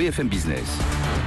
BFM Business.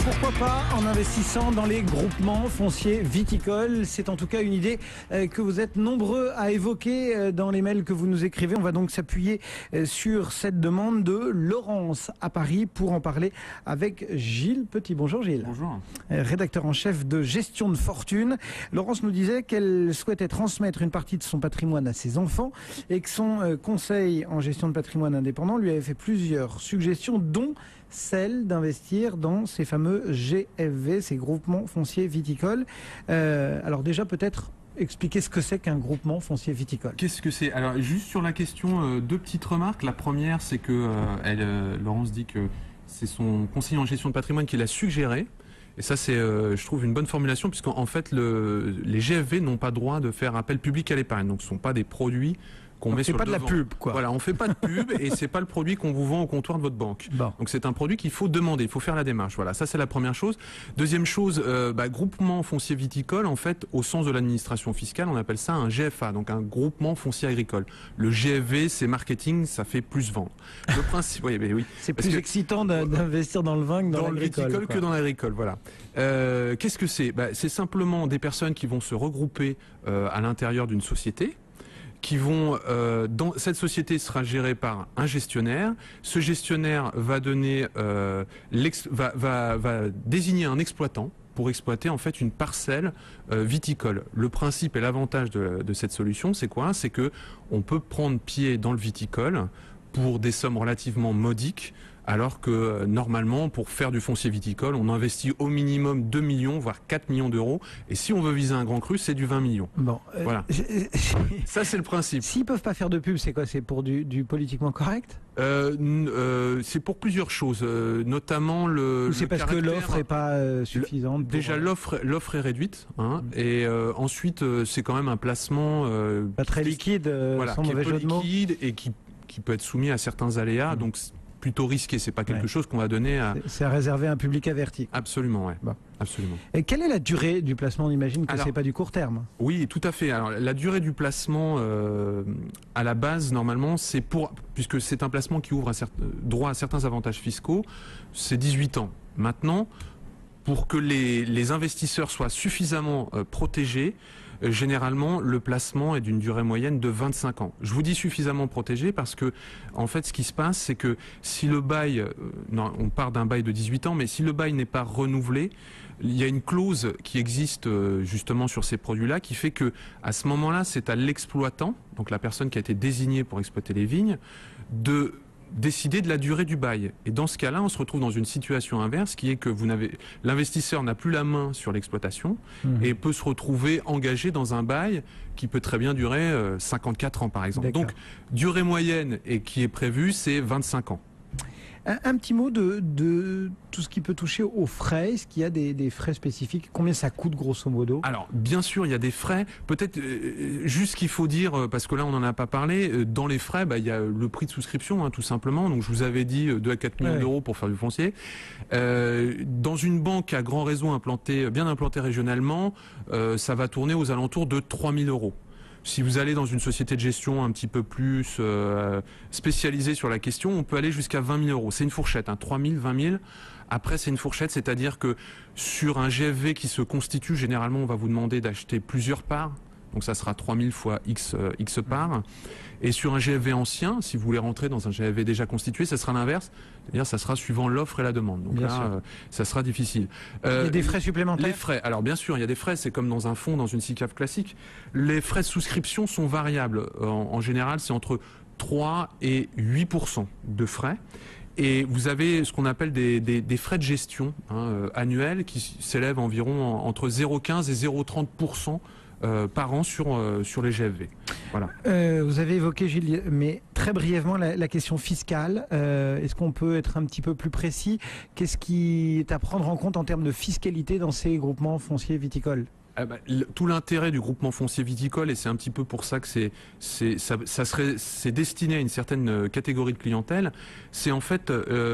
Pourquoi pas en investissant dans les groupements fonciers viticoles? C'est en tout cas une idée que vous êtes nombreux à évoquer dans les mails que vous nous écrivez. On va donc s'appuyer sur cette demande de Laurence à Paris pour en parler avec Gilles Petit. Bonjour Gilles. Bonjour. Rédacteur en chef de Gestion de Fortune. Laurence nous disait qu'elle souhaitait transmettre une partie de son patrimoine à ses enfants et que son conseil en gestion de patrimoine indépendant lui avait fait plusieurs suggestions, dont celle d'investir dans ces fameux GFV, ces groupements fonciers viticoles. Alors déjà, peut-être expliquer ce que c'est qu'un groupement foncier viticole. Qu'est-ce que c'est? Alors, juste sur la question, deux petites remarques. La première, c'est que Laurence dit que c'est son conseiller en gestion de patrimoine qui l'a suggéré. Et ça, c'est, je trouve, une bonne formulation, puisqu'en fait, les GFV n'ont pas droit de faire appel public à l'épargne. Donc, ce ne sont pas des produits qu'on met sur le devant. On fait pas de la pub, quoi. Voilà, on fait pas de pub et c'est pas le produit qu'on vous vend au comptoir de votre banque. Bon. Donc c'est un produit qu'il faut demander, il faut faire la démarche. Voilà, ça c'est la première chose. Deuxième chose, groupement foncier viticole, en fait, au sens de l'administration fiscale, on appelle ça un GFA, donc un groupement foncier agricole. Le GFV, c'est marketing, ça fait plus vendre. Le principe, oui. C'est plus excitant d'investir dans le vin que dans le viticole que dans l'agricole, voilà. Qu'est-ce que c'est? C'est simplement des personnes qui vont se regrouper à l'intérieur d'une société, qui vont dans cette société sera gérée par un gestionnaire. Ce gestionnaire va donner va désigner un exploitant pour exploiter en fait une parcelle viticole. Le principe et l'avantage de cette solution, c'est quoi? C'est que on peut prendre pied dans le viticole pour des sommes relativement modiques, alors que normalement, pour faire du foncier viticole, on investit au minimum 2 millions, voire 4 millions d'euros. Et si on veut viser un grand cru, c'est du 20 millions. Bon, voilà. Ça, c'est le principe. S'ils peuvent pas faire de pub, c'est quoi? C'est pour du politiquement correct? C'est pour plusieurs choses, notamment Ou c'est parce que l'offre est pas suffisante? Déjà, l'offre est réduite, hein, et ensuite, c'est quand même un placement pas très liquide, voilà, sans qui est mauvais peu jeu de mots. liquide et qui peut être soumis à certains aléas. Donc plutôt risqué, c'est pas quelque chose qu'on va donner à... C'est à réserver à un public averti. Absolument, ouais. Bon. Absolument. Et quelle est la durée du placement? On imagine que c'est pas du court terme. Oui, tout à fait. Alors la durée du placement, à la base, normalement, c'est puisque c'est un placement qui ouvre droit à certains avantages fiscaux, c'est 18 ans. Maintenant, pour que les investisseurs soient suffisamment protégés, généralement, le placement est d'une durée moyenne de 25 ans. Je vous dis suffisamment protégé parce que, en fait, ce qui se passe, c'est que si le bail, on part d'un bail de 18 ans, mais si le bail n'est pas renouvelé, il y a une clause qui existe justement sur ces produits-là qui fait que, à ce moment-là, c'est à l'exploitant, donc la personne qui a été désignée pour exploiter les vignes, de décider de la durée du bail. Et dans ce cas-là, on se retrouve dans une situation inverse qui est que l'investisseur n'a plus la main sur l'exploitation et peut se retrouver engagé dans un bail qui peut très bien durer 54 ans par exemple. Donc, durée moyenne et qui est prévue, c'est 25 ans. Un petit mot de tout ce qui peut toucher aux frais. Est-ce qu'il y a des frais spécifiques? Combien ça coûte grosso modo? Alors, bien sûr, il y a des frais. Peut-être juste ce qu'il faut dire, parce que là, on n'en a pas parlé. Dans les frais, il y a le prix de souscription, hein, tout simplement. Donc, je vous avais dit 2 à 4 millions d'euros pour faire du foncier. Dans une banque à grand réseau bien implantée régionalement, ça va tourner aux alentours de 3 000 euros. Si vous allez dans une société de gestion un petit peu plus spécialisée sur la question, on peut aller jusqu'à 20 000 euros. C'est une fourchette, hein, 3 000, 20 000. Après, c'est une fourchette, c'est-à-dire que sur un GFV qui se constitue, généralement, on va vous demander d'acheter plusieurs parts. Donc ça sera 3 000 fois X parts. Et sur un GFV ancien, si vous voulez rentrer dans un GFV déjà constitué, ça sera l'inverse. C'est-à-dire ça sera suivant l'offre et la demande. Donc là, ça sera difficile. Il y a des frais supplémentaires? Les frais, alors bien sûr, il y a des frais. C'est comme dans un fonds, dans une SICAV classique. Les frais de souscription sont variables. En général, c'est entre 3 et 8% de frais. Et vous avez ce qu'on appelle des frais de gestion annuels qui s'élèvent environ entre 0,15 et 0,30% par an sur les GFV. Voilà. Vous avez évoqué, Gilles, mais très brièvement la question fiscale. Est-ce qu'on peut être un petit peu plus précis? Qu'est-ce qui est à prendre en compte en termes de fiscalité dans ces groupements fonciers viticoles? Tout l'intérêt du groupement foncier viticole, et c'est un petit peu pour ça que c'est destiné à une certaine catégorie de clientèle, c'est en fait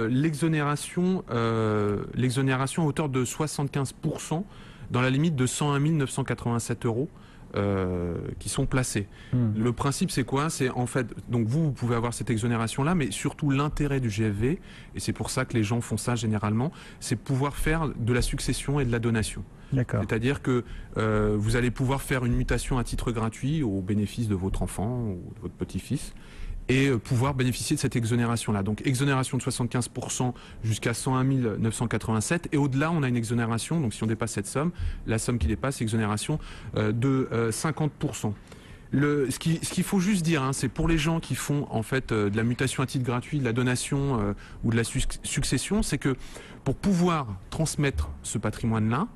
l'exonération à hauteur de 75% dans la limite de 101 987 euros qui sont placés. Le principe, c'est quoi? C'est en fait, donc vous pouvez avoir cette exonération-là, mais surtout l'intérêt du GFV, et c'est pour ça que les gens font ça généralement, c'est pouvoir faire de la succession et de la donation. C'est-à-dire que vous allez pouvoir faire une mutation à titre gratuit au bénéfice de votre enfant ou de votre petit-fils, et pouvoir bénéficier de cette exonération-là. Donc exonération de 75% jusqu'à 101 987, et au-delà on a une exonération, donc si on dépasse cette somme, la somme qui dépasse, exonération de 50%. Ce qu'il faut juste dire, c'est pour les gens qui font en fait de la mutation à titre gratuit, de la donation ou de la succession, c'est que pour pouvoir transmettre ce patrimoine-là,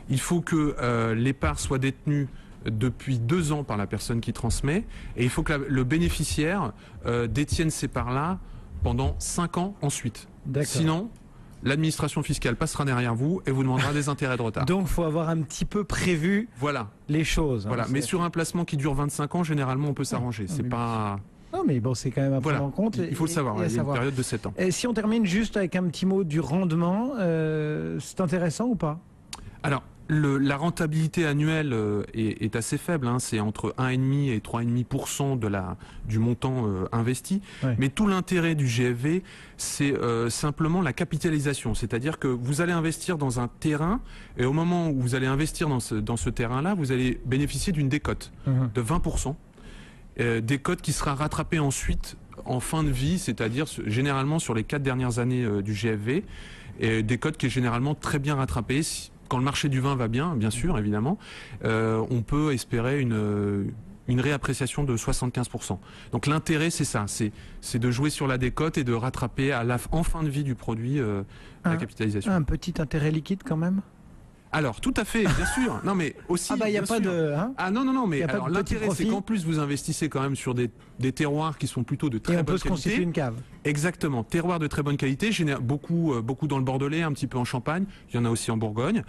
il faut que les parts soient détenues depuis 2 ans par la personne qui transmet, et il faut que le bénéficiaire détienne ces parts-là pendant 5 ans ensuite. Sinon, l'administration fiscale passera derrière vous et vous demandera des intérêts de retard. Donc il faut avoir un petit peu prévu les choses. Voilà. Mais sur un placement qui dure 25 ans, généralement on peut s'arranger. C'est pas... Non, mais bon, c'est quand même à prendre en compte. Il faut le savoir, il y a une période de 7 ans. Et si on termine juste avec un petit mot du rendement, c'est intéressant ou pas? Alors, la rentabilité annuelle est assez faible, c'est entre 1,5 et 3,5% du montant investi. Mais tout l'intérêt du GFV, c'est simplement la capitalisation. C'est-à-dire que vous allez investir dans un terrain, et au moment où vous allez investir dans ce terrain-là, vous allez bénéficier d'une décote de 20%. Décote qui sera rattrapée ensuite en fin de vie, c'est-à-dire généralement sur les 4 dernières années du GFV, et décote qui est généralement très bien rattrapée. Quand le marché du vin va bien sûr, évidemment, on peut espérer une réappréciation de 75%. Donc l'intérêt, c'est ça, c'est de jouer sur la décote et de rattraper en fin de vie du produit la capitalisation. Un petit intérêt liquide quand même? Alors, tout à fait, bien sûr. Non, mais aussi. Il n'y a pas de. Non, mais alors l'intérêt, c'est qu'en plus, vous investissez quand même sur des terroirs qui sont plutôt de très bonne qualité. Et on peut se constituer une cave. Exactement. Terroirs de très bonne qualité, beaucoup dans le Bordelais, un petit peu en Champagne. Il y en a aussi en Bourgogne.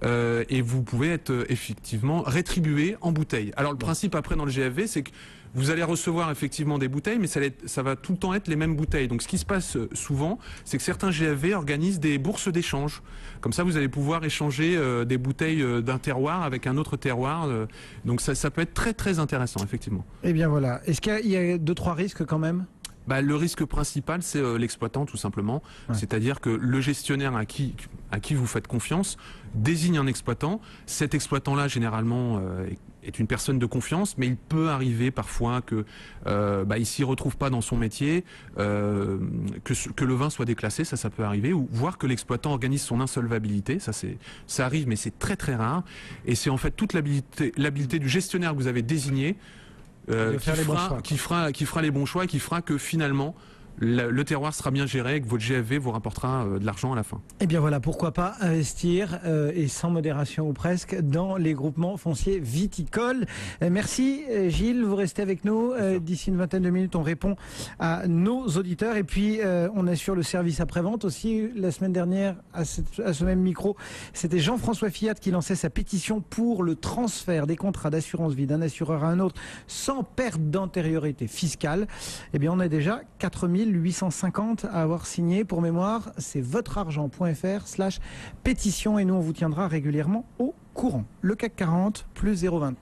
Et vous pouvez être effectivement rétribué en bouteilles. Alors, le principe après dans le GFV, c'est que vous allez recevoir effectivement des bouteilles, mais ça va tout le temps être les mêmes bouteilles. Donc ce qui se passe souvent, c'est que certains GFV organisent des bourses d'échange. Comme ça, vous allez pouvoir échanger des bouteilles d'un terroir avec un autre terroir. Donc ça peut être très très intéressant, effectivement. Eh bien voilà. Est-ce qu'il y a 2-3 risques quand même? Le risque principal, c'est l'exploitant, tout simplement. C'est-à-dire que le gestionnaire à qui vous faites confiance désigne un exploitant. Cet exploitant-là, généralement, est une personne de confiance, mais il peut arriver parfois que il s'y retrouve pas dans son métier, que le vin soit déclassé, ça peut arriver, ou voire que l'exploitant organise son insolvabilité. Ça arrive, mais c'est très très rare. Et c'est en fait toute l'habileté du gestionnaire que vous avez désigné qui fera les bons choix et qui fera que finalement le terroir sera bien géré et que votre GFV vous rapportera de l'argent à la fin. Et bien voilà, pourquoi pas investir et sans modération ou presque dans les groupements fonciers viticoles. Merci Gilles, vous restez avec nous. D'ici une vingtaine de minutes, on répond à nos auditeurs et puis on assure le service après-vente aussi. La semaine dernière, à ce même micro, c'était Jean-François Fiat qui lançait sa pétition pour le transfert des contrats d'assurance vie d'un assureur à un autre sans perte d'antériorité fiscale. Eh bien, on a déjà 4850 à avoir signé. Pour mémoire, c'est votreargent.fr/pétition et nous on vous tiendra régulièrement au courant. Le CAC 40 plus 0,29.